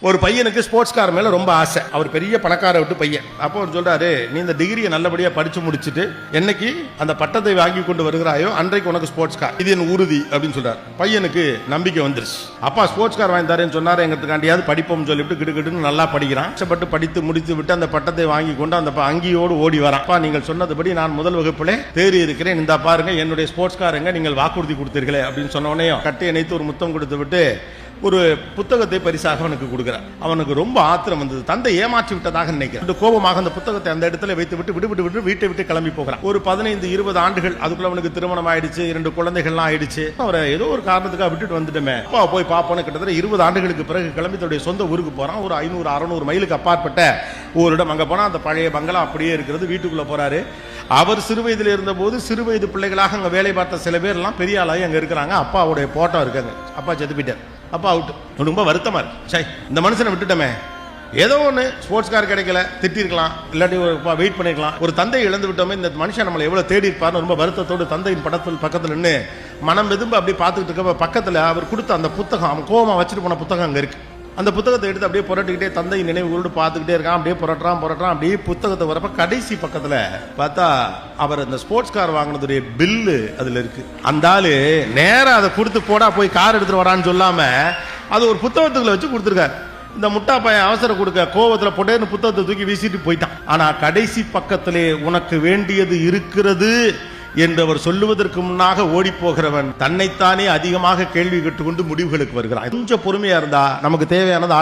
ஒரு பையனுக்கு sports car மேல ரொம்ப ஆசை. அவர் பெரிய பணக்கார விட்டு பையன். அப்போ அவர் சொல்றாரு, நீ இந்த டிகிரியை நல்லபடியா படிச்சு முடிச்சுட்டு என்னைக்கு அந்த பட்டத்தை வாங்கி கொண்டு வருகிறாயோ அன்றைக்கு உனக்கு ஸ்போர்ட்ஸ் கார், இது என் உறுதி அப்படின்னு சொல்றாரு. பையனுக்கு நம்பிக்கை வந்துருச்சு. அப்பா ஸ்போர்ட்ஸ் கார் வாங்கி தரேன்னு சொன்னாரு. எங்கிறதுக்காண்டியாவது படிப்போம்னு சொல்லிவிட்டு கிடுக்கிட்டு நல்லா படிக்கிறான். கஷ்டப்பட்டு படித்து முடித்து விட்டு அந்த பட்டத்தை வாங்கி கொண்டு அந்த அங்கியோடு ஓடி வரான். அப்பா, நீங்கள் சொன்னதுபடி நான் முதல் வகுப்பிலே தேறி இருக்கிறேன், இந்த பாருங்க என்னுடைய ஸ்போர்ட்ஸ் காருங்க, நீங்கள் வாக்குறுதி கொடுத்தீர்களே அப்படின்னு சொன்ன உடனே கட்டி இணைத்து ஒரு முத்தம் கொடுத்து விட்டு ஒரு புத்தகத்தை பரிசாக அவனுக்கு கொடுக்கிறார். அவனுக்கு ரொம்ப ஆத்திரம் வந்தது. தந்தை ஏமாற்றி விட்டதாக நினைக்கிறான். கோபமாக அந்த புத்தகத்தை அந்த இடத்துல வைத்து விட்டு விட்டு வீட்டை விட்டு கிளம்பி போகிறான். ஒரு 15-20 ஆண்டுகள் அதுக்குள்ள அவனுக்கு திருமணம் ஆயிடுச்சு, 2 குழந்தைகள்லாம் ஆயிடுச்சு. அவரை ஏதோ ஒரு காரணத்துக்காக விட்டுட்டு வந்துட்டுமே, அப்பா போய் பார்ப்போன்னு கிட்டத்தட்ட 20 ஆண்டுகளுக்கு பிறகு கிளம்பி தன்னுடைய சொந்த ஊருக்கு போறான். ஒரு 500-600 மைலுக்கு அப்பாற்பட்ட ஒரு இடம். அங்க போனா அந்த பழைய பங்களா அப்படியே இருக்கிறது. வீட்டுக்குள்ள போறாரு. அவர் சிறு வயதில் இருந்த போது சிறு வயது பிள்ளைகளாக அங்க வேலை பார்த்த சில பேர் எல்லாம் பெரிய ஆளாகி அங்க இருக்கிறாங்க. அப்பாவுடைய போட்டோ இருக்காங்க. அப்பா செத்து போயிட்டார். அப்பா அவுட். ரொம்ப வருத்தமா இருக்கு. இந்த மனுஷனை விட்டுட்டோமே, ஏதோ ஒன்று ஸ்போர்ட்ஸ் கார் கிடைக்கல, திட்டிருக்கலாம், இல்லாட்டி வெயிட் பண்ணிருக்கலாம். ஒரு தந்தை இழந்து விட்டோமே, இந்த மனுஷன் நம்மளை எவ்வளவு தேடி இருப்பார்னு ரொம்ப வருத்தத்தோடு தந்தையின் படத்தில் பக்கத்தில் நின்று மனம் வெதும்பு அப்படியே பார்த்துக்கிட்டு இருக்க பக்கத்தில் அவர் கொடுத்த அந்த புத்தகம், அவன் கோவமா வச்சுட்டு போன புத்தகம் அங்கே இருக்கு. அந்த புத்தகத்தை எடுத்து அப்படியே புரட்டிக்கிட்டே தந்தை நினைவுகளோடு பார்த்துக்கிட்டே இருக்கான். அப்படியே புரட்டுறான். அப்படியே புத்தகத்தை வரப்ப கடைசி பக்கத்துல பார்த்தா அவர் அந்த ஸ்போர்ட்ஸ் கார் வாங்கினதுடைய பில்லு அதுல இருக்கு. அந்த ஆளு நேரா அதை கொடுத்து போடா போய் கார் எடுத்துட்டு வரான்னு சொல்லாம அது ஒரு புத்தகத்துக்குள்ள வச்சு கொடுத்துருக்காரு. இந்த முட்டா பையன் அவசரம் கொடுக்க கோவத்துல போட்டேன்னு புத்தகத்தை தூக்கி வீசிட்டு போயிட்டான். ஆனா கடைசி பக்கத்திலே உனக்கு வேண்டியது இருக்கிறது என்று அவர் சொல்லுவதற்கு முன்னாக ஓடி போகிறவன் தன்னைத்தானே அதிகமாக கேள்வி கேட்டுக்கொண்டு முடிவுகளுக்கு வருகிறான். கொஞ்சம் பொறுமையா இருந்தா நமக்கு தேவையானது